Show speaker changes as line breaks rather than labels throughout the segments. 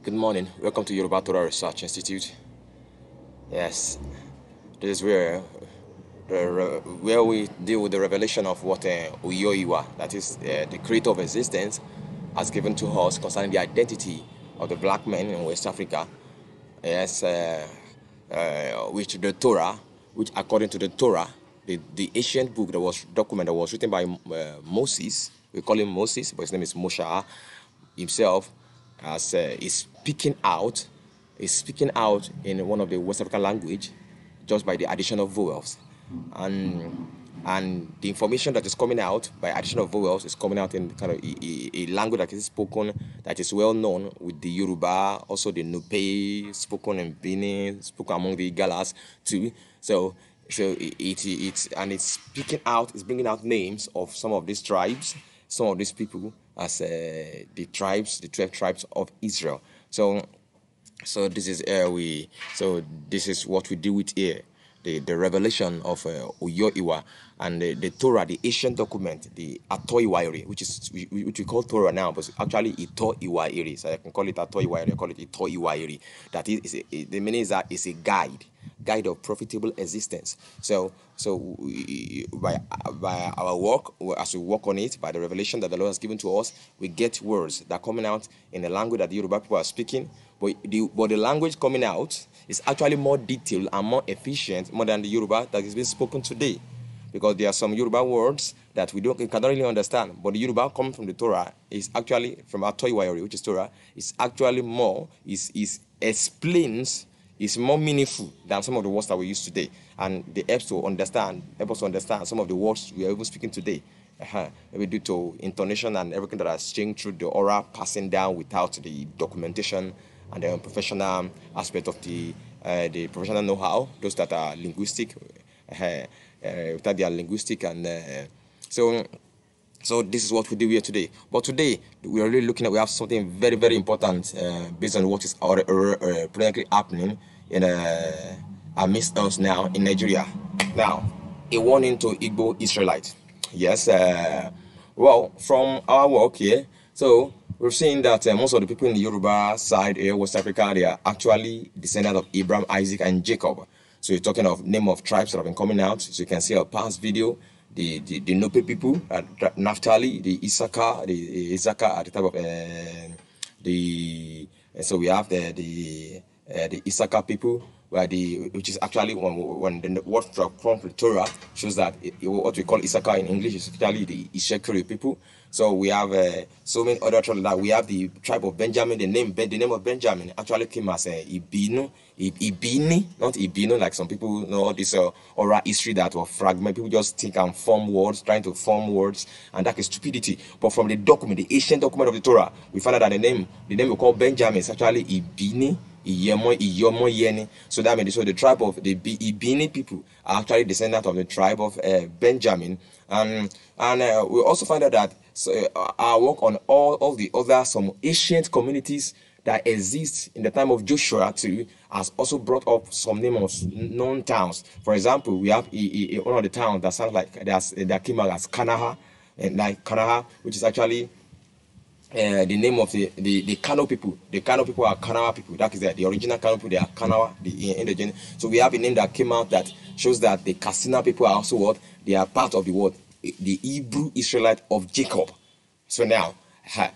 Good morning. Welcome to Yoruba Torah Research Institute. Yes, this is where we deal with the revelation of what Uyoiwa, that is the creator of existence, has given to us concerning the identity of the black men in West Africa. Yes, which the Torah, which according to the Torah, the ancient book that was document that was written by Moses. We call him Moses, but his name is Moshe himself, as is speaking out in one of the West African language just by the addition of vowels, and the information that is coming out by addition of vowels is coming out in kind of a language that is spoken, that is well known with the Yoruba, also the Nupe, spoken in Benin, spoken among the Galas too. So it's speaking out, it's bringing out names of some of these tribes, some of these people as the 12 tribes of Israel. So this is what we deal with here, the revelation of Uyoiwa, and the Torah, the ancient document, the Atoiwairi, which we call Torah now, but actually Itoiwairi. So I can call it Atoiwairi, I call it Itoiwairi. That is the meaning is that it's a guide of profitable existence. So by our work, as we work on it, by the revelation that the Lord has given to us, we get words that are coming out in the language that the Yoruba people are speaking. But the language coming out is actually more detailed and more efficient, more than the Yoruba that is being spoken today. Because there are some Yoruba words that we cannot really understand. But the Yoruba coming from the Torah is actually from Atoiwairi, which is Torah, is actually more, explains, is more meaningful than some of the words that we use today. And they help us to understand some of the words we are even speaking today. Maybe due to intonation and everything that has changed through the oral passing down without the documentation and the professional aspect of the professional know-how, those that are linguistic, without their linguistic, and so this is what we do here today. But today we are really looking at, we have something very, very important based on what is presently happening in amidst us now in Nigeria. Now, a warning to Igbo Israelites. Yes, well, from our work here, so we've seen that most of the people in the Yoruba side here, West Africa, they are actually descendants of Abraham, Isaac, and Jacob. So you're talking of name of tribes that have been coming out. So you can see our past video, the Nope people, Naphtali, the Issachar at the type of so we have the Issachar people, which is actually when the word from the Torah shows that what we call Issachar in English is actually the Ishekiri people. So we have so many other tribes. Like we have the tribe of Benjamin. The name of Benjamin actually came as Ibini, not Ibino, like some people know this oral history that were fragment. People just think and form words, trying to form words, and that is stupidity. But from the document, the ancient document of the Torah, we find out that the name we call Benjamin is actually Ibini. So that means the tribe of the Ibini people are actually descendants of the tribe of Benjamin, and we also find out that our work on all the other some ancient communities that exist in the time of Joshua too has also brought up some name of known towns. For example, we have one of the towns that sounds like that came out as Kanaha, and like Kanaha, which is actually the name of the Kano people. The Kano people are Kanawa people. That is the original Kano people. They are Kanawa, the indigenous. So we have a name that came out that shows that the Kassina people are also what? They are part of the what? The Hebrew Israelite of Jacob. So now,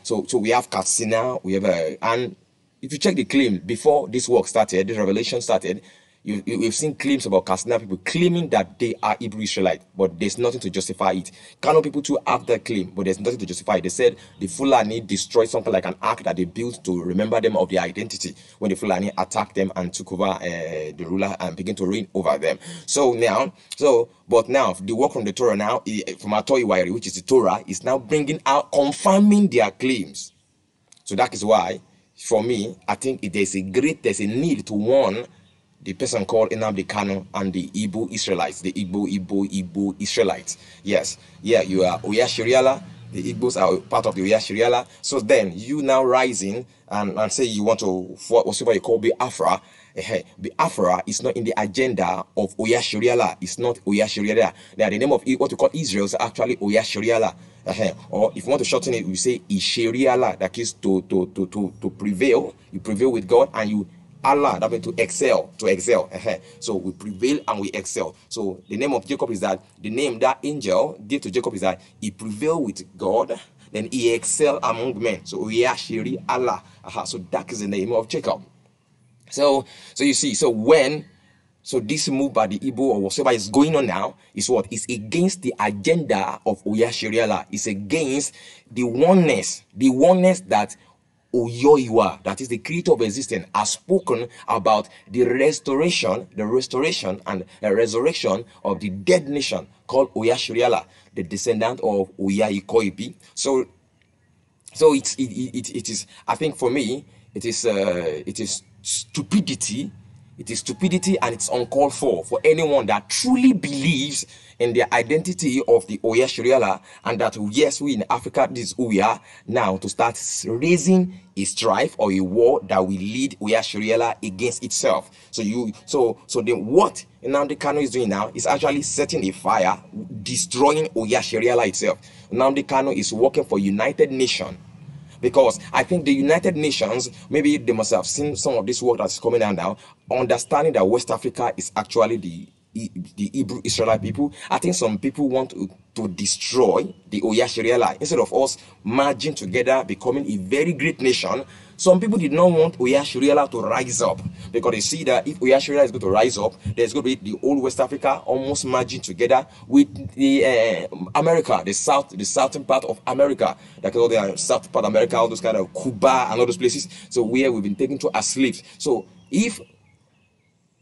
so we have Kassina, we have and if you check the claim before this work started, this revelation started, we've seen claims about Kassina people claiming that they are Hebrew Israelite, but there's nothing to justify it. Kano people too have that claim, but there's nothing to justify it. They said the Fulani destroyed something like an ark that they built to remember them of their identity when the Fulani attacked them and took over the ruler and began to reign over them. But now the work from the Torah now, from Atoiwairi, which is the Torah, is now bringing out, confirming their claims. So that is why, for me, I think there's a need to warn the person called Nnamdi Kanu and the Igbo Israelites, the Igbo Israelites. Yes, yeah, you are Oya Shiriala, The Igbos are part of the Oyashiriala. So then you now rising and say you want to whatever you call Biafra. Biafra is not in the agenda of Oyashiriala. It's not Oyashiriala. Now the name of what we call Israel is actually Oyashiriala. Or if you want to shorten it, we say Isheriala. That is to prevail. You prevail with God and you Allah, that means to excel, So we prevail and we excel. So the name of Jacob is that, the name that angel gave to Jacob is that he prevailed with God, then he excelled among men. So we are Shiri Allah. So that is the name of Jacob. So you see, so this move by the Igbo or whatever is going on now is what? It's against the agenda of Oyashiriala. It's against the oneness that Oyoiwa, that is the creator of existence, has spoken about the restoration and resurrection of the dead nation called Oyashiriala, the descendant of Oya Ikoipi. So it is, I think for me, it is stupidity. It is stupidity and it's uncalled for anyone that truly believes in the identity of the Oyashiriala, and that yes, we in Africa, this is who we are now, to start raising a strife or a war that will lead Oyashiriala against itself. So then what Nnamdi Kanu is doing now is actually setting a fire, destroying Oyashiriala itself. Nnamdi Kanu is working for United Nations. Because I think the United Nations, maybe they must have seen some of this work that's coming out now, understanding that West Africa is actually the Hebrew Israelite people. I think some people want to destroy the Oyashiriala. Instead of us merging together, becoming a very great nation, some people did not want Oyashiriala to rise up, because they see that if Oyashiriala is going to rise up, there's going to be the old West Africa almost merging together with the America, the southern part of America, like all the south part of America, all those kind of Cuba and all those places. So where we've been taken to as slaves. So if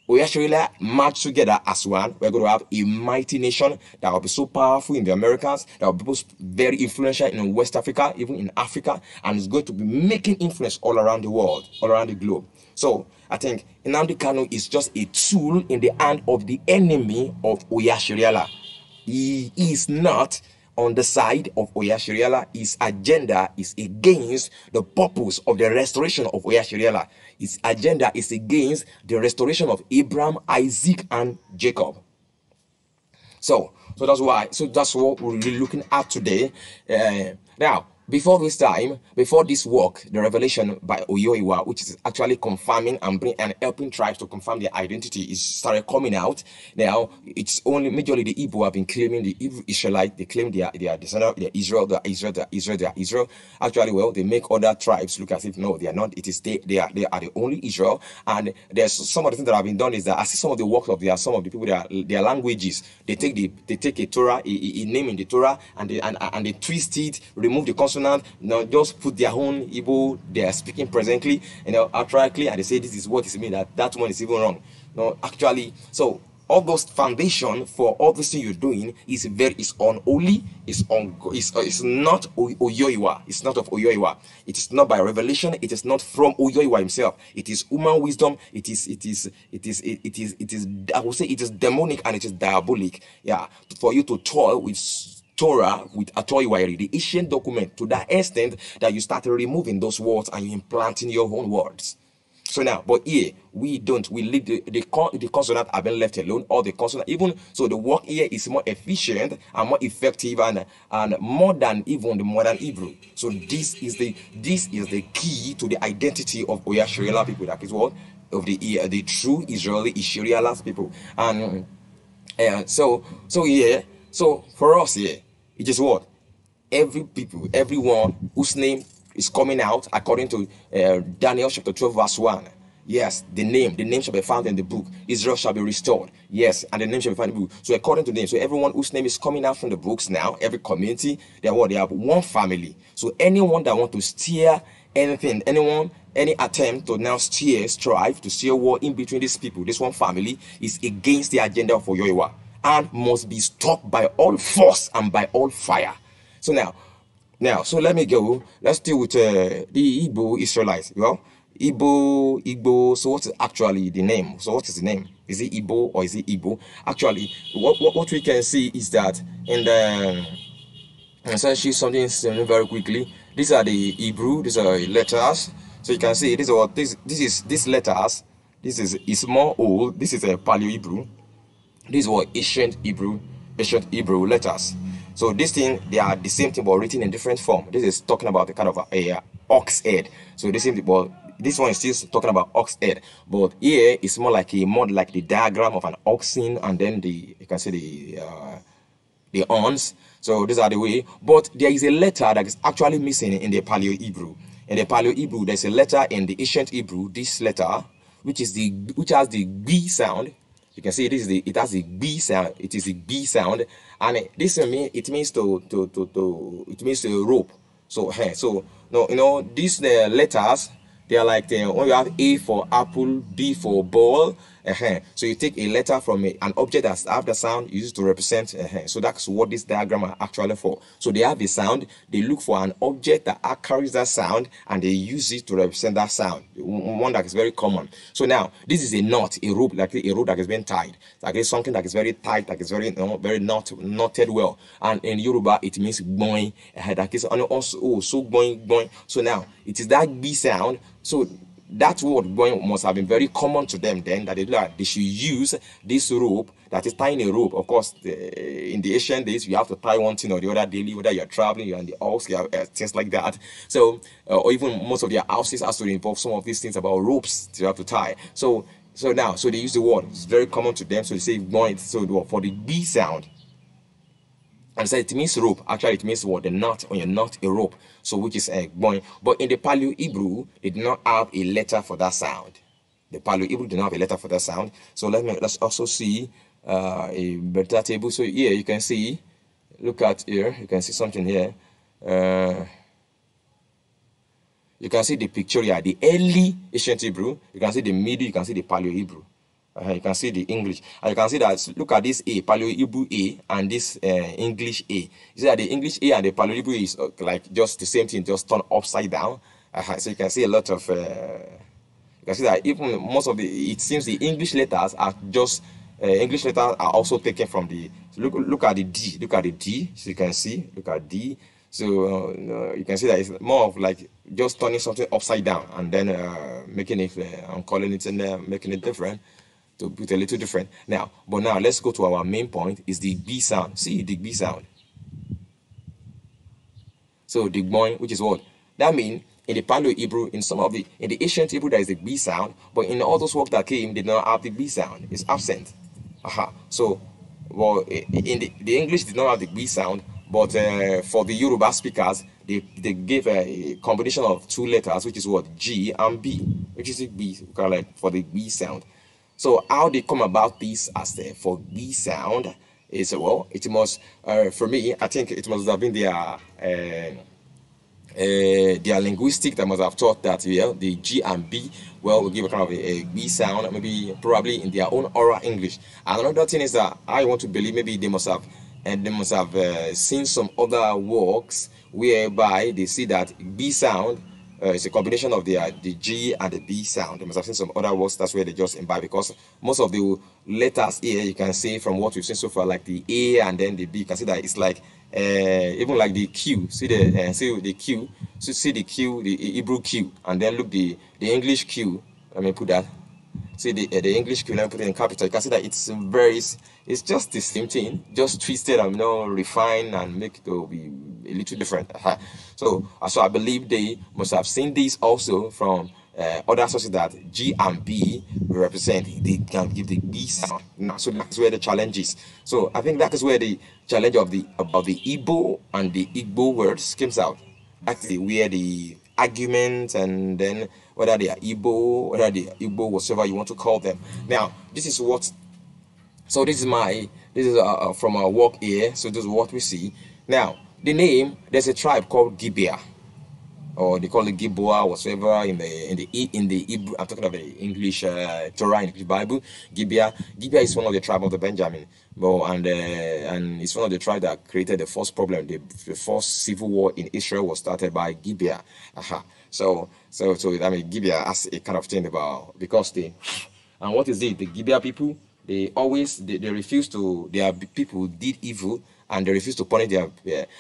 Oyashiriala march together as one, we're going to have a mighty nation that will be so powerful in the Americas, that will be very influential in West Africa, even in Africa, and it's going to be making influence all around the world, all around the globe. So I think Nnamdi Kanu is just a tool in the hand of the enemy of Oyashiriala. He is not on the side of Oyashiriala. His agenda is against the purpose of the restoration of Oyashiriala. His agenda is against the restoration of Abraham, Isaac, and Jacob. So that's why. So that's what we're really looking at today. Now, before this work, the revelation by Oyoiwa, which is actually confirming and helping tribes to confirm their identity, is started coming out. Now, it's only majorly the Igbo have been claiming, the Hebrew Israelite, they claim they are descendant, they are Israel. Actually, well, they make other tribes look as if no, they are not. It is they are the only Israel. And there's some of the things that have been done is that I see some of the work of some of the people, their languages. They take a Torah, a name in the Torah, and they twist it, remove the consonant, just put their own Igbo they are speaking presently, outrightly, and they say this is what is mean, that one is even wrong. No, actually, so all those foundation for all this thing you're doing is unholy, is not Oyoiwa. It's not of Oyoiwa. It is not by revelation. It is not from Oyoiwa himself. It is human wisdom. It is I would say it is demonic and it is diabolic. Yeah, for you to toil with Torah, with Atoiwairi, the ancient document, to that extent that you start removing those words and you implanting your own words. So now, but here we leave the consonant have been left alone, or the consonant, even so the work here is more efficient and more effective and more than even the modern Hebrew. So this is the key to the identity of Oyashiriala people, that is what of the true Israeli Ishiriala people. And so for us here, it is what everyone whose name is coming out according to Daniel chapter 12 verse 1. Yes, the name shall be found in the book. Israel shall be restored. Yes, and the name shall be found in the book. So according to them, so everyone whose name is coming out from the books now, every community, they have one family. So anyone that want to steer anything, any attempt to now strive to steer war in between these people, this one family, is against the agenda of Oyoiwa and must be stopped by all force and by all fire. So now, so let me go. Let's deal with the Igbo Israelites. Well, Igbo. So what is actually the name? So what is the name? Is it Igbo or is it Igbo? Actually, what we can see is that in essentially something very quickly. These are the Hebrew. These are letters. So you can see this is what this is. These letters. This is more old. This is a Paleo Hebrew. These were ancient Hebrew letters. So this thing, they are the same thing but written in different form. This is talking about the kind of a ox head. So this is well, this one is still talking about ox head, but here it's more like the diagram of an oxen, and then you can see the horns. So these are the way. But there is a letter that is actually missing in the Paleo Hebrew. In the Paleo Hebrew, there's a letter in the ancient Hebrew. This letter, which has the B sound. You can see it has the B sound. It is the B sound, and it means to rope. So no, these letters, they are like when you have A for apple, B for ball. So you take a letter from an object that have the sound, you use it to represent. So that's what this diagram are actually for. So they have the sound, they look for an object that carries that sound, and they use it to represent that sound. One that is very common. So now this is a knot, a rope, like a rope that is being tied. Like it's something that is very tight, that is very very knotted well. And in Yoruba it means boing. That is also so boing. So now it is that B sound. So that word going must have been very common to them then, that they should use this rope, that is tying a rope. Of course, in the ancient days, you have to tie one thing or the other daily, whether you're traveling, you're on the ox, you have things like that. So, or even most of their houses has to involve some of these things about ropes you have to tie. So they use the word. It's very common to them. So they say going. So for the B sound, and so it means rope. Actually, it means what? The knot, when you knot a rope. So which is going. But in the Paleo Hebrew, they do not have a letter for that sound. The Paleo Hebrew did not have a letter for that sound. So let's also see a better table. So here you can see, look at here, you can see something here. You can see the picture here, the early ancient Hebrew. You can see the middle, you can see the Paleo Hebrew. You can see the English, and you can see that. Look at this A, Paleo Hebrew A, and this English A. You see that the English A and the Paleo Hebrew is like just the same thing, just turned upside down. So you can see a lot of. You can see that even most of it seems the English letters are just English letters are also taken from the. So look at the D. Look at the D. So you can see. Look at D. So you can see that it's more of like just turning something upside down and then making it. I'm calling it and making it different. To put a little different now, but now let's go to our main point, is the B sound. See the B sound. So the boing, which is what that means in the Paleo Hebrew, in the ancient Hebrew, there is the B sound, but in all those works that came, they did not have the B sound. It's absent. So well, in the English did not have the B sound, but for the Yoruba speakers, they gave a combination of two letters, which is what? G and B, which is the B, like for the B sound. So how they come about this as for B sound is, well, it must, for me, I think it must have been their linguistic that must have thought that, yeah, the G and B, well, will give a kind of a B sound, maybe probably in their own oral English. And another thing is that I want to believe maybe they must have seen some other works whereby they see that B sound it's a combination of the G and the B sound. They must have seen some other words. That's where they just imbibe, because most of the letters here, you can see from what we've seen so far, like the A and then the B, you can see that it's like even like the Q. See the Q. So see the Q, the Hebrew Q, and then look the English Q. Let me put that. See the English Q, let me put it in capital. You can see that it's just the same thing, just twisted and refined and make it to be a little different. So I believe they must have seen this also from other sources, that G and B represent, they can give the B sound. So that's where the challenge is. So I think that is where the challenge about the Igbo and the Igbo words comes out. That's where the argument, and then whether they are Igbo, whether they are Igbo, whatever you want to call them. Now, this is from our work here. So this is what we see. Now, the name, there's a tribe called Gibeah, or they call it Giboa, whatsoever in the Hebrew. I'm talking about the English Torah, English Bible. Gibeah is one of the tribe of the Benjamin. Well, and it's one of the tribes that created the first problem. The first civil war in Israel was started by Gibeah. So I mean, Gibeah has a kind of thing about, because and what is it? The Gibeah people, they refuse to. Their people did evil, and they refuse to punish their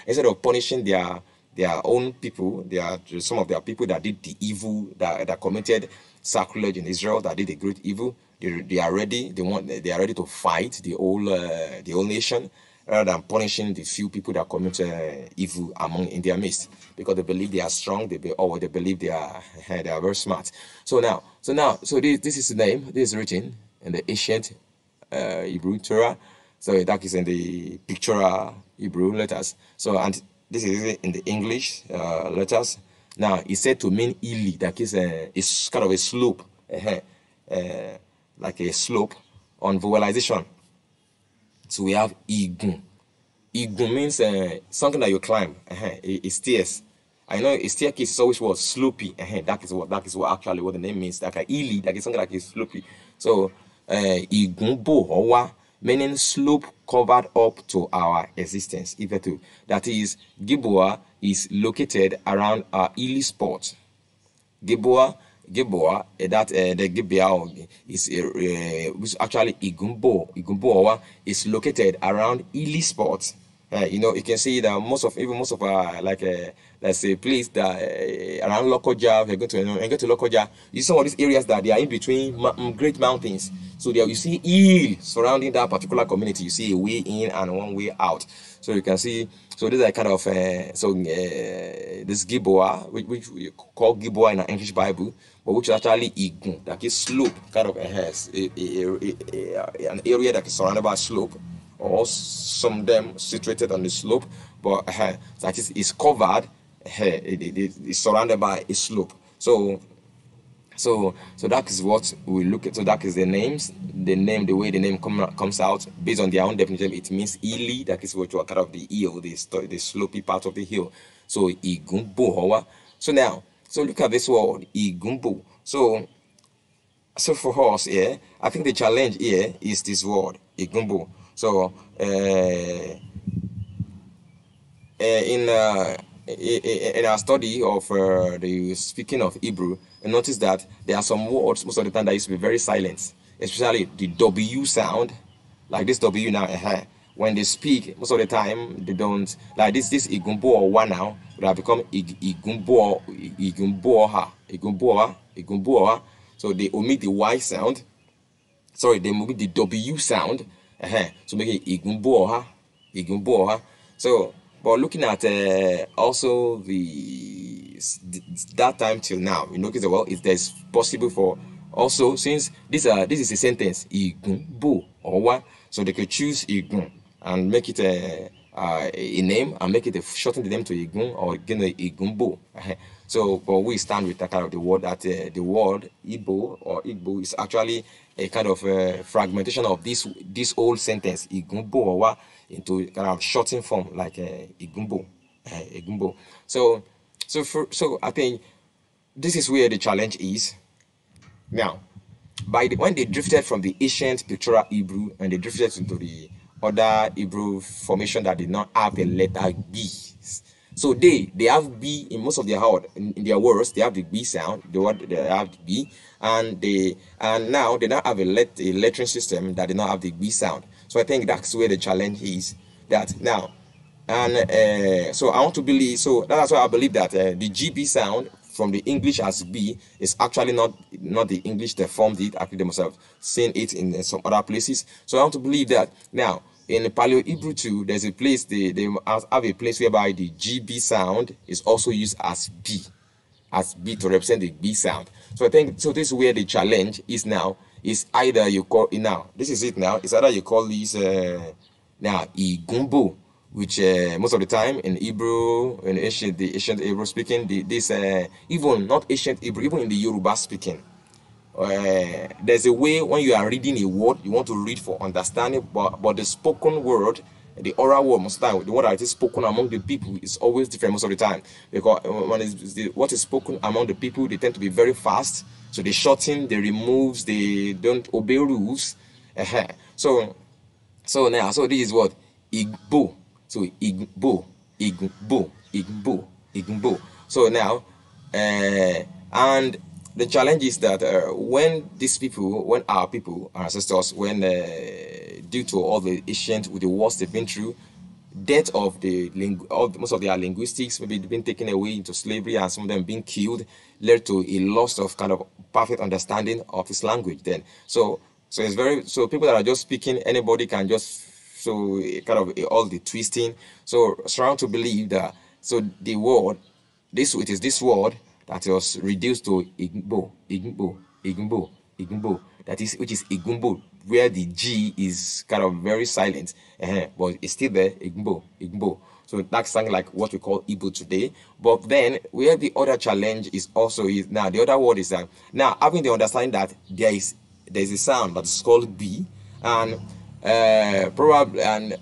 instead of punishing their own people, some of their people that did the evil, that committed sacrilege in Israel, that did a great evil. They are ready. They are ready to fight the whole nation, rather than punishing the few people that commit evil in their midst, because they believe they are strong. They believe they are they are very smart. So this is the name. This is written in the ancient Hebrew Torah. So that is in the pictorial Hebrew letters. So, and this is in the English letters. Now it's said to mean ili, that is it's kind of a slope, like a slope on vowelization. So we have igun. Igun means something that you climb. It stairs. I know a staircase is always what slopey. That is what actually what the name means. Like a ili, that is something like a slopey. So igunbo owa, meaning slope covered up to our existence. That is, Gilboa is located around our ili spot. Gilboa, that the Gibeah is actually Igumbo is located around Ili spots. You can see that most of our let's say place that around Lokoja, if you go to Lokoja, you see some of these areas that they are in between great mountains. So there you see hill surrounding that particular community. You see a way in and one way out. So you can see. So these are kind of this Giboa, which we call Giboa in our English Bible, but which is actually Igun, that is slope, kind of has an area that is surrounded by slope, or some of them situated on the slope, but that is covered, it is surrounded by a slope. So that is what we look at. So that is the names. The way the name comes out based on their own definition. It means ili. That is what you are kind of the hill, the slopey part of the hill. So igumbo. So look at this word igumbo. So for us here, I think the challenge here is this word igumbo. So in our study of the speaking of Hebrew, I noticed that there are some words most of the time that used to be very silent, especially the W sound, like this W now. When they speak, most of the time they don't, like this igumbo or one now would have become igumbo, so they omit the Y sound. Sorry, they omit the W sound. So make it igumbo. So, but looking at also that time till now, you notice if there's possible for also, since this is a sentence igumbo or what, so they could choose igun and make it a name and make it shorten the name to igun or again igumbo. So, but we stand with that kind of the word that the word Igbo or Igbo is actually a kind of fragmentation of this old sentence igumbo or what into kind of shortened form like igumbo. So I think this is where the challenge is. Now, when they drifted from the ancient pictorial Hebrew and they drifted into the other Hebrew formation that did not have the letter B. So they have B in most of their in their words. They have the B sound. They have the B, and now they now have a lettering system that did not have the B sound. So I think that's where the challenge is. That now, and so I want to believe. So that's why I believe that the GB sound from the English as B is actually not the English that formed it. Actually, they must have seen it in some other places. So I want to believe that now in Paleo Hebrew too, there's a place they have a place whereby the GB sound is also used as B to represent the B sound. So I think so. This is where the challenge is now. Is either you call it now. This is it now. It's either you call these now igumbo, which most of the time in Hebrew, in the ancient Hebrew speaking, even not ancient Hebrew, even in the Yoruba speaking, there's a way when you are reading a word, you want to read for understanding, but the spoken word, the oral word, most of the time, the word that is spoken among the people is always different most of the time, because what is spoken among the people, they tend to be very fast, so they shorten, they remove, they don't obey rules. So this is what Igbo. So Igbo. So now, and the challenge is that when our ancestors, due to all the ancient with the wars they've been through, death of most of their linguistics, maybe being taken away into slavery and some of them being killed, led to a loss of kind of perfect understanding of his language then. So it's very, so people that are just speaking, anybody can just, so kind of all the twisting. So surround to believe that, so the word, it is this word that was reduced to Igbo, Igbo, Igbo, Igbo, that is, which is Igumbo, where the G is kind of very silent, but it's still there, Igbo, Igbo. So that's something like what we call Igbo today. But then where the other challenge is also is now, the other word is that now having the understanding that there's a sound that is called B, and probably, and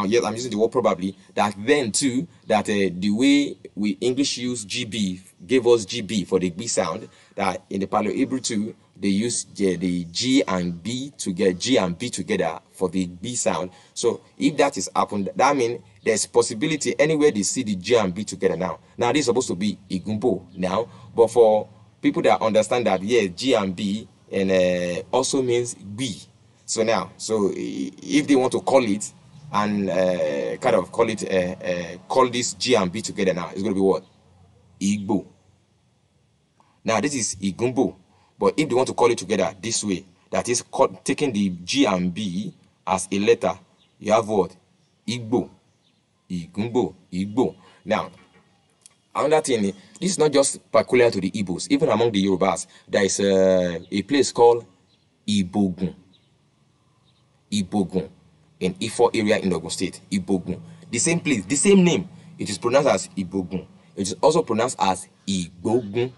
yes, I'm using the word probably, that then too, that the way we English use GB gave us GB for the B sound, that in the Paleo Hebrew too, they use the G and B to get G and B together for the B sound. So if that is happened, that means there's possibility anywhere they see the G and B together now. Now this is supposed to be Igumbo now, but for people that understand that, yeah, G and B and also means B. So now, so if they want to call it and kind of call it, call this G and B together now, it's going to be what? Igbo. Now this is Igumbo. But if they want to call it together this way, that is taking the G and B as a letter, you have what? Igbo. Igumbo. Igbo. Now, another thing, this is not just peculiar to the Igbos. Even among the Yorubas, there is a place called Ibogun. Ibogun in Ifo area in Ogun State. Ibogun. The same place, the same name. It is pronounced as Ibogun. It is also pronounced as Igbogun.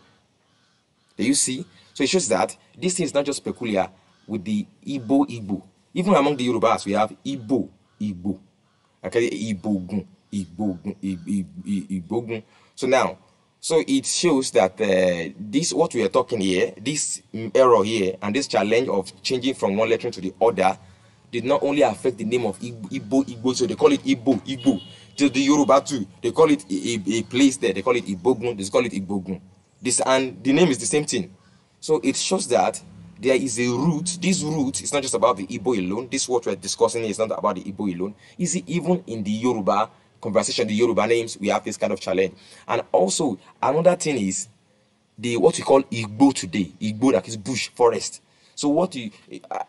Do you see? So it shows that this thing is not just peculiar with the Igbo. Even among the Yorubas, we have Igbo. Okay, Ibogun. Igbogun. So now, so it shows that this, what we are talking here, this error here, and this challenge of changing from one letter to the other, did not only affect the name of Igbo, so they call it Igbo. To the Yoruba too, they call it a place there, they call it Ibogun, they call it Igbogun. This, and the name is the same thing. So it shows that there is a root. This root is not just about the Igbo alone. This what we're discussing is not about the Igbo alone. Is it even in the Yoruba conversation, the Yoruba names, we have this kind of challenge. And also another thing is the what we call Igbo today. Igbo, that is bush, forest. So what you,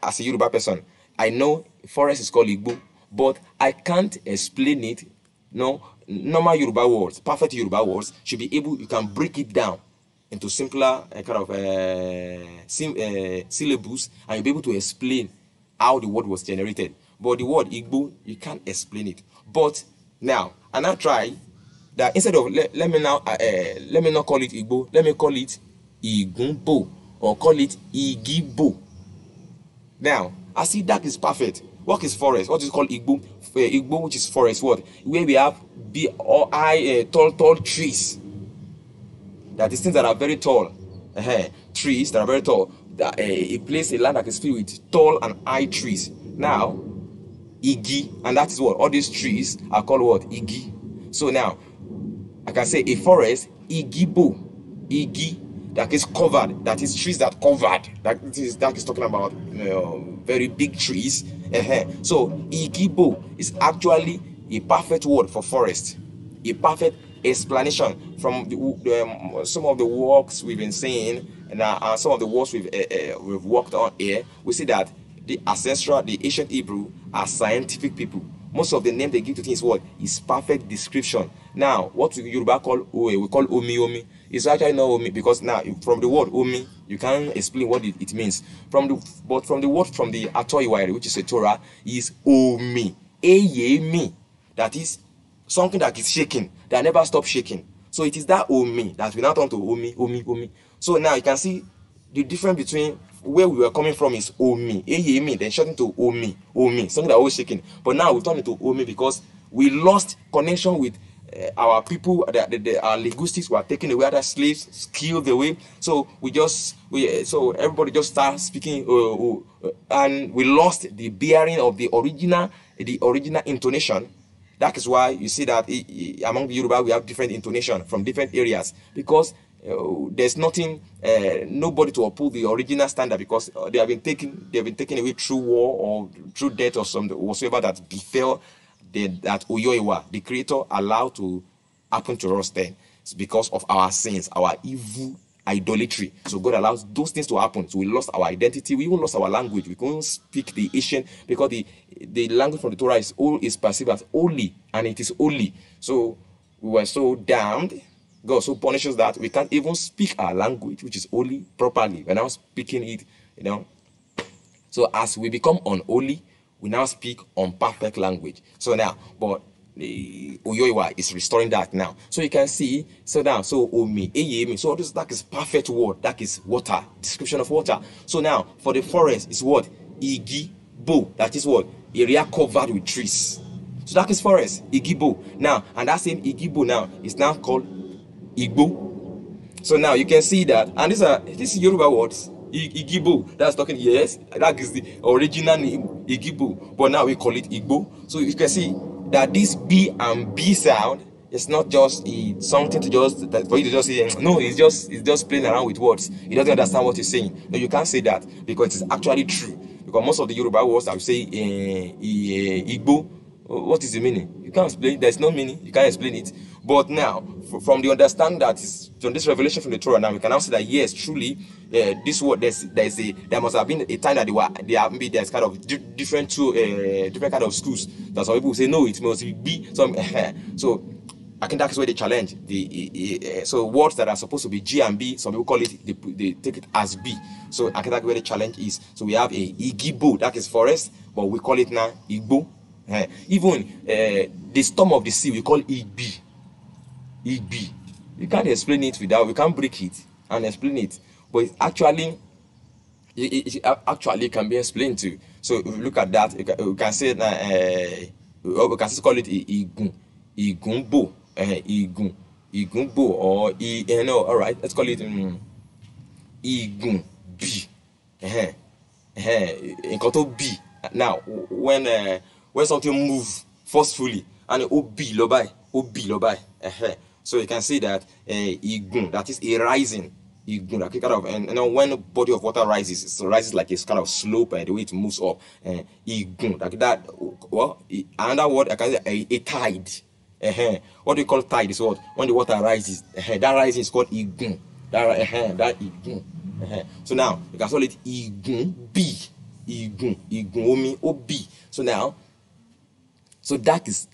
as a Yoruba person, I know forest is called Igbo, but I can't explain it. No, normal Yoruba words, perfect Yoruba words should be able, you can break it down into simpler kind of syllables, and you'll be able to explain how the word was generated. But the word Igbo, you can't explain it. But now, and I try that instead of let me not call it Igbo, let me call it Igumbo, or call it Igibo. Now, I see that is perfect. What is forest? What is called Igbo? Igbo, which is forest, what? Where we have tall trees. That is things that are very tall. Trees that are very tall. That, a place, a land that is filled with tall and high trees. Now, Igi, and that is what? All these trees are called what? Igi. So now, I can say a forest, Igibo. Igi, that is covered. That is trees that covered. That is talking about very big trees. So, Igibo is actually a perfect word for forest. A perfect explanation from some of the works we've been saying, and some of the works we've worked on here. We see that the ancient Hebrew are scientific people. Most of the name they give to things is perfect description. Now, what Yoruba call Owe, we call Omi. It's actually not Omi, because now from the word Omi, you can't explain what it means. But from the word from the Atoiwari, which is a Torah, is Omi. Eyemi. That is something that is shaking, that never stops shaking. So it is that Omi that we now turn to Omi. So now you can see the difference between where we were coming from is Omi, Eyemi, then shortened to Omi, something that was shaking. But now we turn it to Omi because we lost connection with our people. Our linguistics were taken away, other slaves killed away. So so everybody just started speaking, and we lost the bearing of the original intonation. That is why you see that among the Yoruba we have different intonation from different areas, because there's nobody to uphold the original standard, because they have been taken away through war or through death or whatsoever that befell that Oyoiwa, the creator, allowed to happen to us then. It's because of our sins, our evil idolatry. So God allows those things to happen. So we lost our identity. We even lost our language. We couldn't speak the Asian because the language from the Torah is perceived as holy, and it is holy. So we were so damned. God so punishes that we can't even speak our language, which is holy, properly. We're now speaking it, So as we become unholy, we now speak unperfect language. So now, but the Oyoiwa is restoring that now. So you can see, so now, so Omi, Eyemi, so that is perfect word, that is water, description of water. So now, for the forest is what? Igi, bo, that is what? Area covered with trees. So that is forest, Igibo. Now, and that same Igibo now is now called Igbo. So now you can see that, and this is Yoruba words. Igibo, that's talking, yes, that is the original name, Igibo, but now we call it Igbo. So you can see that this B and B sound is not just something to just for you to just say, no, it's just playing around with words. He doesn't understand what he's saying. No, you can't say that, because it's actually true. Because most of the Yoruba words that we say Igbo, what is the meaning? You can't explain. There's no meaning. You can't explain it. But now, from the understanding that is from this revelation from the Torah, now we can now say that yes, truly, this word there must have been a time that there's kind of different kind of schools. That some people say no, it must be some. So I think that is where they challenge so words that are supposed to be G and B, some people call it, they take it as B. So I think that's where the challenge is. So we have a Igibo, that is forest, but we call it now Igbo. Even the storm of the sea, we call Igbi. Igbi. You can't explain it we can't break it and explain it, but it actually can be explained too. So if you look at that, we can say we can call it Igun, Igunbo, Igunbo, or all right, let's call it Igun B. B. Now, when something moves forcefully and obi. So you can see that Igun, that is a rising. Igun, like kind of, and when a body of water rises, it rises like it's kind of slope, and the way it moves up. Igun, like that. Well, another word I can say a tide. What do you call tide? Is what when the water rises. That rising is called Igun. That Igun. So now you can call it Igun B. Igun Omi Obi. So now, so that is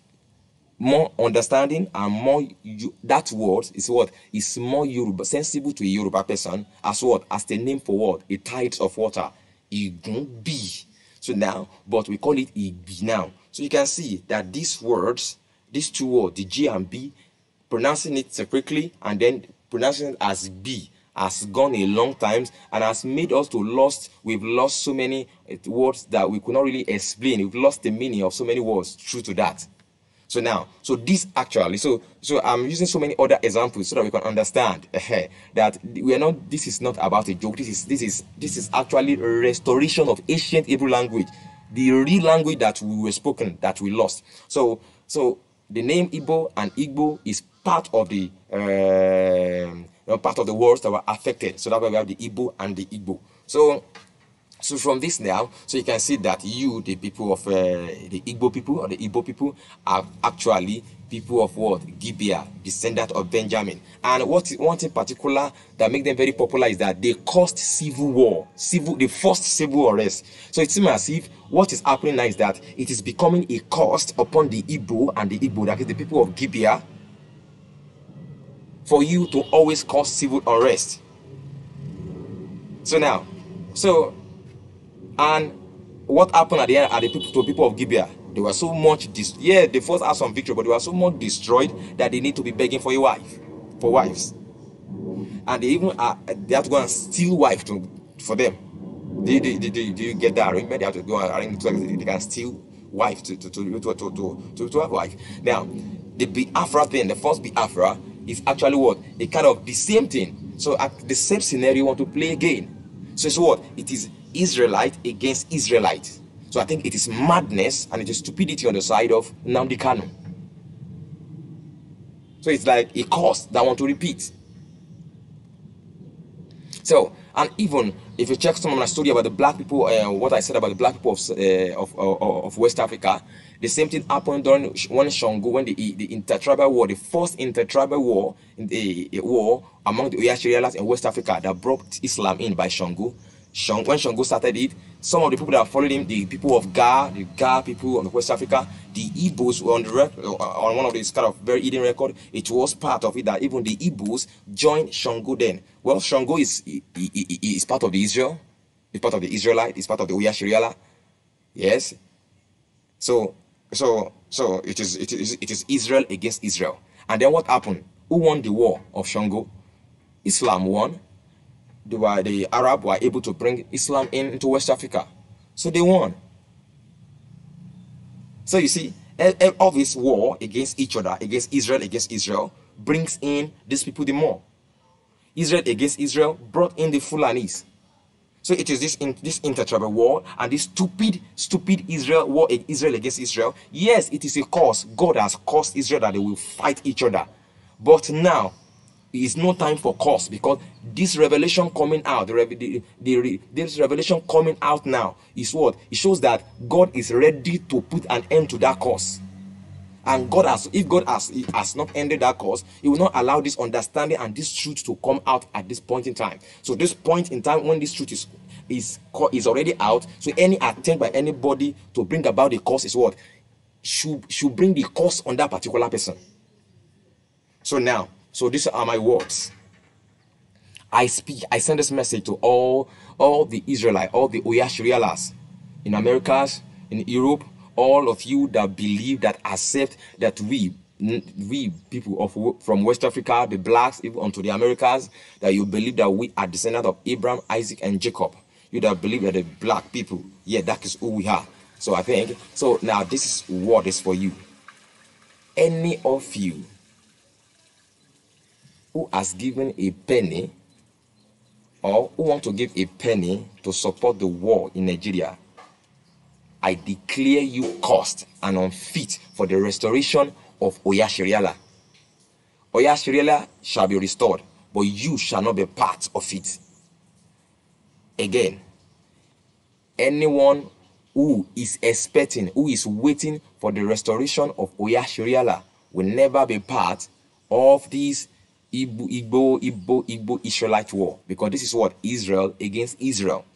more understanding, and more that word is what is more Yoruba, sensible to a Yoruba person as what as the name for what a tide of water. Igun B. So now, but we call it Igbi now. So you can see that these words, these two words, the G and B, pronouncing it separately and then pronouncing it as B, has gone a long time and has made us we've lost so many words that we could not really explain. We've lost the meaning of so many words due to that. So now, so this actually, so I'm using so many other examples so that we can understand that this is not about a joke. This is actually a restoration of ancient Hebrew language, the real language that we were spoken, that we lost. So the name Igbo and Igbo is part of the words that were affected. So that's why we have the Igbo and the Igbo. So from this now, so you can see that the people of the Igbo people or the Igbo people, are actually people of what? Gibeah, descendant of Benjamin. And one thing particular that makes them very popular is that they caused civil war, the first civil unrest. So it seems as if what is happening now is that it is becoming a cost upon the Igbo and the Igbo, that is the people of Gibeah, for you to always cause civil unrest. So now, and what happened at the end to people of Gibeah? They were so much they first had some victory, but they were so much destroyed that they need to be begging for wives, and they even they have to go and steal wives for them. Do you get that? Remember, they have to go and arrange so they can steal wives to have wife. Now, the Biafra thing, the first Biafra, is actually what? A kind of the same thing. So the same scenario you want to play again. So it's what? It is Israelite against Israelite. So I think it is madness and it is stupidity on the side of Nnamdi Kanu. So it's like a cause that I want to repeat. So, and even if you check some of my story about the black people, what I said about the black people of West Africa, the same thing happened during when Shango, when the intertribal war, the first intertribal war, in the war among the YHWH in West Africa that brought Islam in by Shango. When Shango started it, some of the people that followed him, the people of Ga, the Ga people of West Africa, the Igbos were on the on one of these kind of very hidden record. It was part of it that even the Igbos joined Shango then. Well, Shango is part of the Israel, it's part of the Israelite, it's part of the YHWH. Yes. So it is Israel against Israel. And then what happened? Who won the war of Shango? Islam won. The Arab were able to bring Islam into West Africa. So they won. So you see, all this war against each other, against Israel, brings in these people the more. Israel against Israel brought in the Fulanis. So it is this intertribal war and this stupid Israel war, Israel against Israel. Yes, it is a cause. God has caused Israel that they will fight each other. But now, it is no time for cause, because this revelation coming out, this revelation coming out now is what? It shows that God is ready to put an end to that cause. And God has, if God has not ended that cause, He will not allow this understanding and this truth to come out at this point in time. So this point in time when this truth is already out, so any attempt by anybody to bring about the cause is what? Should bring the cause on that particular person. So now, so these are my words. I send this message to all the Israelites, all the YHWH in Americas, in Europe, all of you that believe, that accept that we people from West Africa, the blacks, even onto the Americas, that you believe that we are descendants of Abraham, Isaac, and Jacob. You that believe that the black people, yeah, that is who we are. So I think, so now this is what is for you. Any of you who has given a penny or who want to give a penny to support the war in Nigeria, I declare you cursed and unfit for the restoration of YHWH. YHWH shall be restored, but you shall not be part of it. Again, anyone who is expecting, who is waiting for the restoration of YHWH will never be part of this Igbo Israelite war, because this is what? Israel against Israel.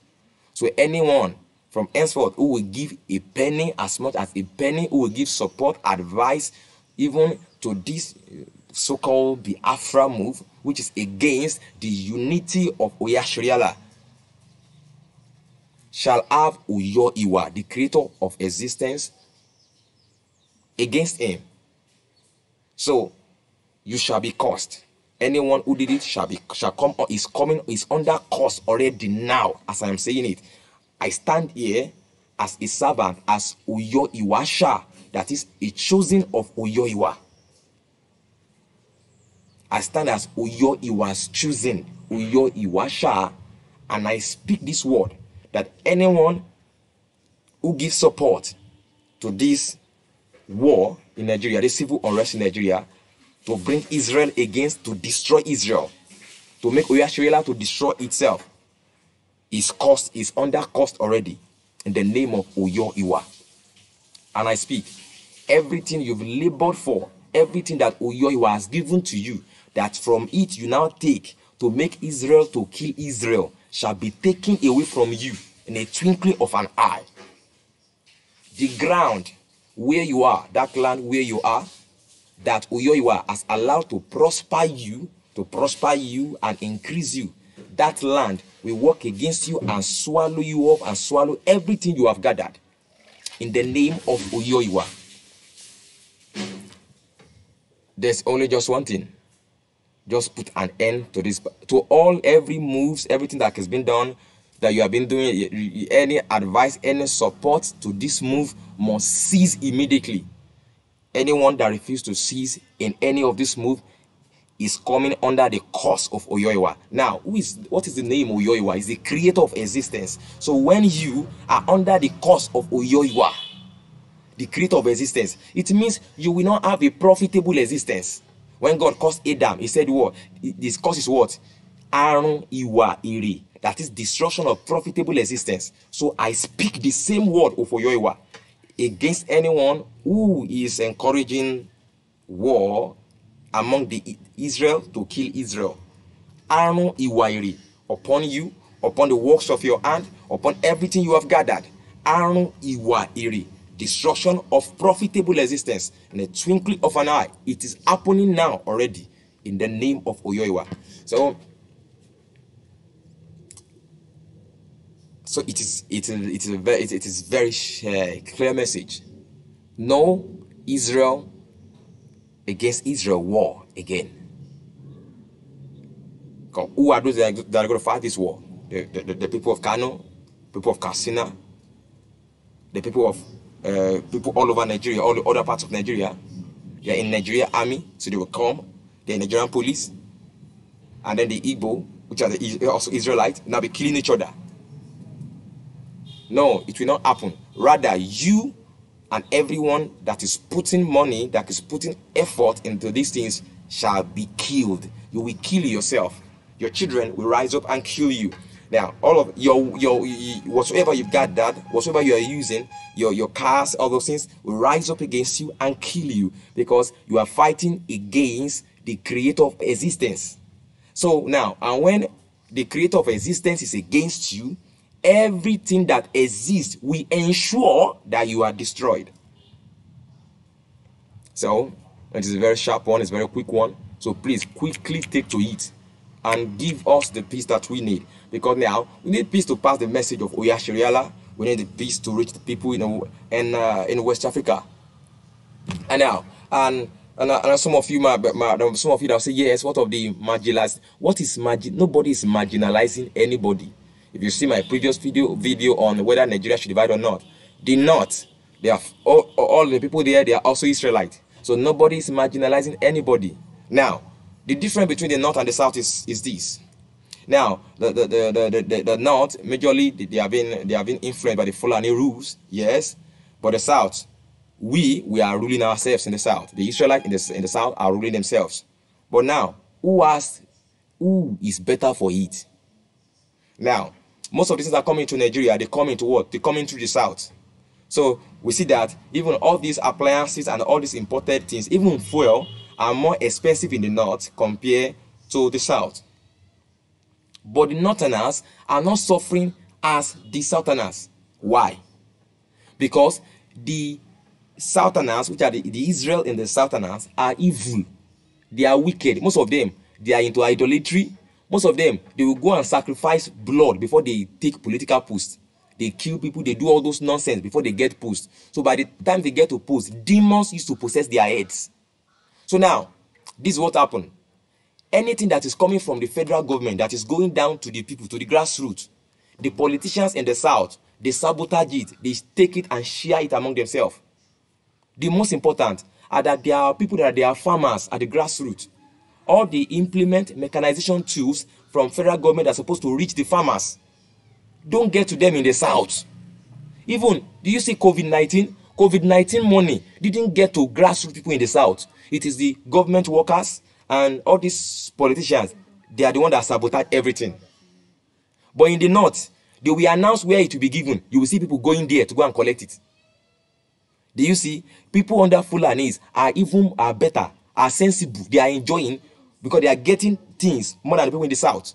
So anyone from henceforth who will give a penny, as much as a penny, who will give support, advice, even to this so-called Biafra move, which is against the unity of YHWH, shall have YHWH, the creator of existence, against him. So you shall be cursed. Anyone who did it shall come, or is under curse already now, as I am saying it. I stand here as a servant, as YHWH, that is a chosen of YHWH. I stand as YHWH's chosen, YHWH, and I speak this word, that anyone who gives support to this war in Nigeria, this civil unrest in Nigeria, to bring Israel against, to destroy Israel, to make YHWH to destroy itself, is under cost already in the name of YHWH. And I speak, everything you've labored for, everything that YHWH has given to you, that from it you now take to make Israel, to kill Israel, shall be taken away from you in a twinkling of an eye. The ground where you are, that land where you are, that YHWH has allowed to prosper you and increase you, that land will work against you and swallow you up and swallow everything you have gathered in the name of YHWH. There's only just one thing. Just put an end to this, to every moves, everything that has been done, that you have been doing. Any advice, any support to this move must cease immediately. Anyone that refuses to cease in any of this move is coming under the curse of YHWH. Now, what is the name of YHWH? Is the creator of existence. So when you are under the curse of YHWH, the creator of existence, it means you will not have a profitable existence. When God cursed Adam, He said what? This curse is what? Arun iwa iri. That is destruction of profitable existence. So I speak the same word Ofoyoiwa against anyone who is encouraging war among the Israel to kill Israel. Arun iwa iri upon you, upon the works of your hand, upon everything you have gathered. Arun iwa iri. Destruction of profitable existence in a twinkling of an eye. It is happening now already in the name of Oyoiwa. So it is very clear message. No Israel against Israel war again. Who are those that are going to fight this war? The people of Kano, people of Katsina, the people of people all over Nigeria, all the other parts of Nigeria. They are in Nigeria army, so they will come. They're Nigerian police, and then the Igbo, which are also Israelites, now be killing each other. No, it will not happen. Rather, you and everyone that is putting money, that is putting effort into these things, shall be killed. You will kill yourself. Your children will rise up and kill you. Now, all of your whatsoever you've got, that whatsoever you are using, your cars, all those things will rise up against you and kill you, because you are fighting against the creator of existence. So now, and when the creator of existence is against you, everything that exists will ensure that you are destroyed. So it is a very sharp one, it's a very quick one. So please quickly take to it and give us the peace that we need. Because now we need peace to pass the message of YHWH. We need the peace to reach the people in West Africa. And now, and some of you that say, yes, what of the marginalized? What is nobody is marginalizing anybody. If you see my previous video on whether Nigeria should divide or not, the North, they are all the people there, they are also Israelites. So nobody is marginalizing anybody. Now, the difference between the North and the South is this. Now, the North, majorly they have been influenced by the Fulani rules, yes, but the South, we are ruling ourselves in the South. The Israelites in the South are ruling themselves. But now, who is better for it? Now, most of the things that come into Nigeria, they come into what? They come into the South. So we see that even all these appliances and all these imported things, even fuel, are more expensive in the North compared to the South. But the Northerners are not suffering as the Southerners. Why? Because the Southerners, which are the Israel and the Southerners, are evil. They are wicked. Most of them, they are into idolatry. Most of them, they will go and sacrifice blood before they take political posts. They kill people, they do all those nonsense before they get posts. So by the time they get to post, demons used to possess their heads. So now, this is what happened. Anything that is coming from the federal government that is going down to the people, to the grassroots, the politicians in the South, they sabotage it, they take it and share it among themselves. The most important are that there are people that they are farmers at the grassroots. All the implement mechanization tools from federal government are supposed to reach the farmers. Don't get to them in the South. Even, do you see COVID-19? COVID-19 money didn't get to grassroots people in the South. It is the government workers and all these politicians. They are the ones that sabotage everything. But in the North, they will announce where it will be given. You will see people going there to go and collect it. Do you see? People under Fulanis are better, are sensible. They are enjoying because they are getting things more than the people in the South.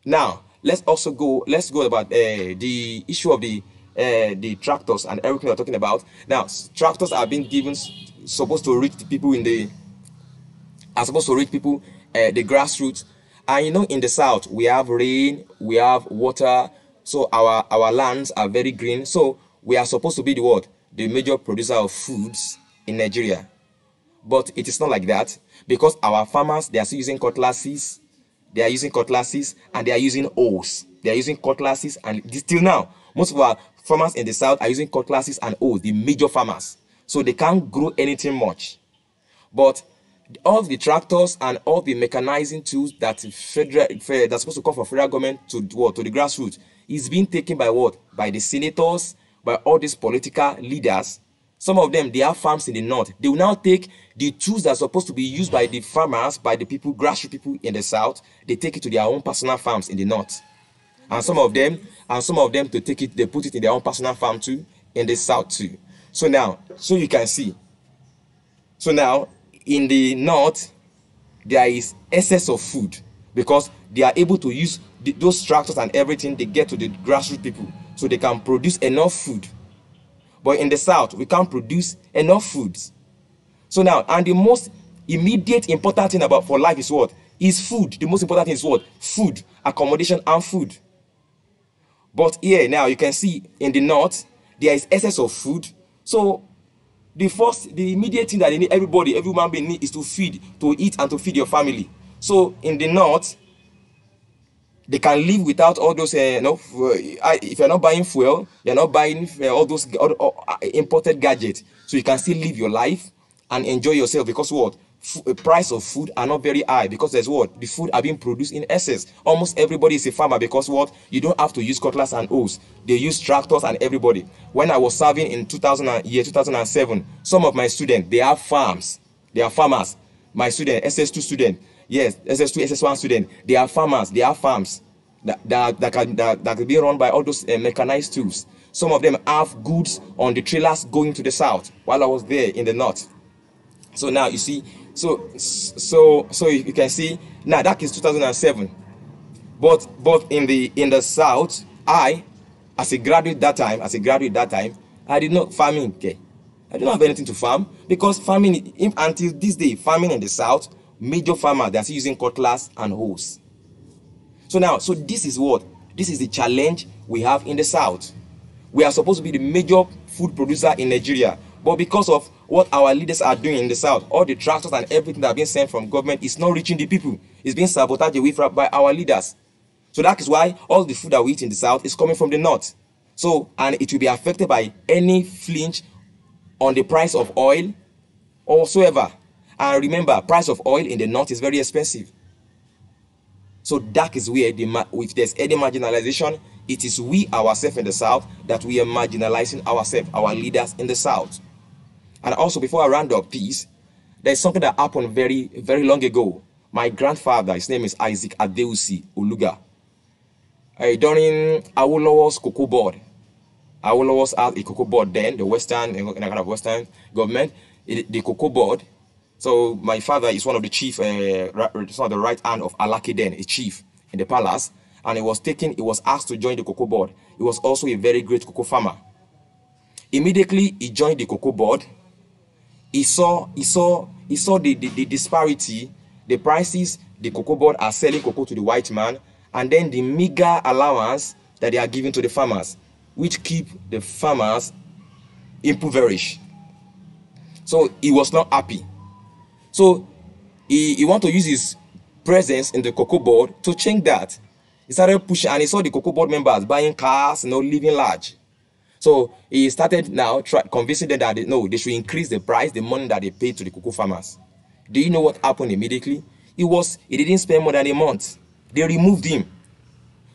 Now, let's go about the issue of the tractors and everything we're talking about. Now, tractors are being given, supposed to reach the people the grassroots. And you know, in the South, we have rain, we have water, so our lands are very green. So we are supposed to be the major producer of foods in Nigeria. But it is not like that, because our farmers, they are still using cutlasses. They are using cutlasses and they are using hoes. They are using cutlasses, and still now, most of our farmers in the South are using cutlasses and hoes, the major farmers. So they can't grow anything much. But all the tractors and all the mechanizing tools that that's supposed to come from federal government to the grassroots is being taken by what? By the senators, by all these political leaders Some of them, they have farms in the north. They will now take the tools that are supposed to be used by the farmers, by the people, grassroots people in the south, they take it to their own personal farms in the north. And some of them to take it, they put it in their own personal farm too, in the south too. So now, so you can see. So now, in the north, there is excess of food because they are able to use those tractors and everything they get to the grassroots people, so they can produce enough food. But in the south, we can't produce enough foods. So now, and the most immediate important thing about for life is what? Is food. The most important thing is what? Food, accommodation, and food. But here now you can see in the north there is excess of food. So the immediate thing that they need, every human being need, is to feed, to eat, and to feed your family. So in the north, they can live without all those if you're not buying fuel, you're not buying all those imported gadgets, so you can still live your life and enjoy yourself, because what? Price of food are not very high, because there's what? The food are being produced in excess. Almost everybody is a farmer, because what? You don't have to use cutlass and hoes. They use tractors and everybody. When I was serving in 2007, some of my students, they have farms. They are farmers. My student, SS2 student, yes, SS2, SS1 student, they are farmers. They have farms that can be run by all those mechanized tools. Some of them have goods on the trailers going to the south while I was there in the north. So now you see, so you can see now that is 2007. But in the south, as a graduate that time, I did not farming. Okay, I didn't have anything to farm, because farming until this day, farming in the south, major farmers, they're still using cutlass and hoes. So now, so this is what? This is the challenge we have in the south. We are supposed to be the major food producer in Nigeria, but because of what our leaders are doing in the south, all the tractors and everything that have been sent from government is not reaching the people. It's being sabotaged away by our leaders. So that is why all the food that we eat in the south is coming from the north. So, and it will be affected by any flinch on the price of oil or whatsoever. And remember, price of oil in the north is very expensive. So that is where if there's any marginalization, it is we ourselves in the south that we are marginalizing ourselves, our leaders in the south. And also, before I round up, please, there's something that happened very, very long ago. My grandfather, his name is Isaac Adeusi Oluga. During Awolowo's cocoa board, Awolowo's had a cocoa board then, the Western government, the cocoa board. So my father is one of the chief, one of the right hand of Alaki then, a chief in the palace, and he was asked to join the cocoa board. He was also a very great cocoa farmer. Immediately he joined the cocoa board. He saw the disparity, the prices the cocoa board are selling cocoa to the white man, and then the meager allowance that they are giving to the farmers, which keep the farmers impoverished. So he was not happy. So he wanted to use his presence in the cocoa board to change that. He started pushing, and he saw the cocoa board members buying cars, living large. So he started now convincing them that they should increase the price, the money that they pay to the cocoa farmers. Do you know what happened immediately? He didn't spend more than a month. They removed him.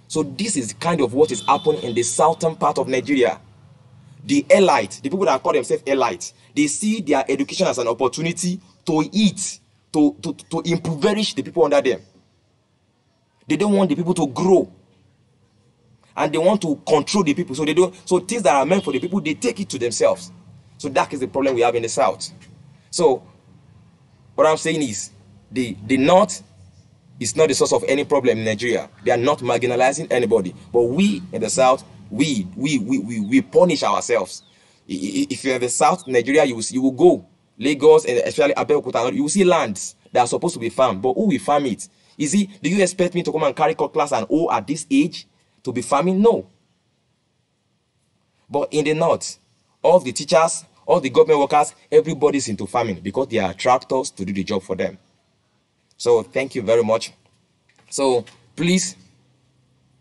So this is kind of what is happening in the southern part of Nigeria. The elite, the people that call themselves elite, they see their education as an opportunity to eat, to impoverish the people under them. They don't want the people to grow, and they want to control the people. So things that are meant for the people, they take it to themselves. So that is the problem we have in the south. So what I'm saying is, the north is not the source of any problem in Nigeria. They are not marginalizing anybody, but we in the south, we punish ourselves. If you're in the south Nigeria, you will go Lagos, and especially Abeokuta, you will see lands that are supposed to be farmed, but who will farm it? Do you expect me to come and carry cutlass and hoe at this age to be farming? No. But in the north, all the teachers, all the government workers, everybody's into farming because there are tractors to do the job for them. So thank you very much. So please,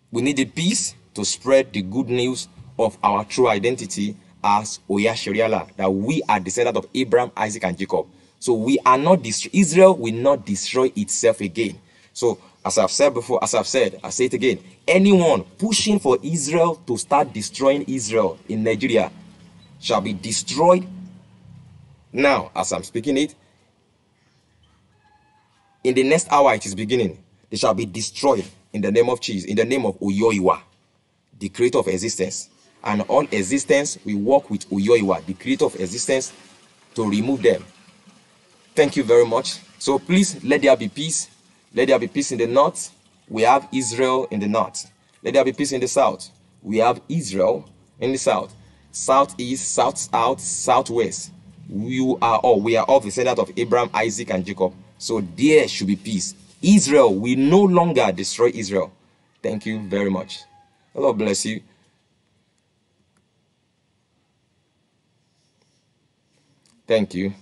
we need the peace to spread the good news of our true identity as YHWH, that we are descendants of Abraham, Isaac, and Jacob. So we are not Israel will not destroy itself again. So as I've said before, I say it again, anyone pushing for Israel to start destroying Israel in Nigeria shall be destroyed Now, as I'm speaking it, in the next hour it is beginning, they shall be destroyed in the name of Jesus, in the name of Uyoiwa, the creator of existence. And all existence, we work with Uyoiwa, the creator of existence, to remove them. Thank you very much. So please, let there be peace. Let there be peace in the north. We have Israel in the north. Let there be peace in the south. We have Israel in the south. Southeast, south, southwest. We are all descendants of Abraham, Isaac, and Jacob. So there should be peace. Israel will no longer destroy Israel. Thank you very much. The Lord bless you. Thank you.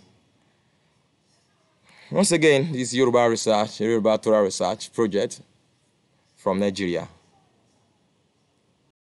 Once again, this is Yoruba Research, Yoruba Torah Research project from Nigeria.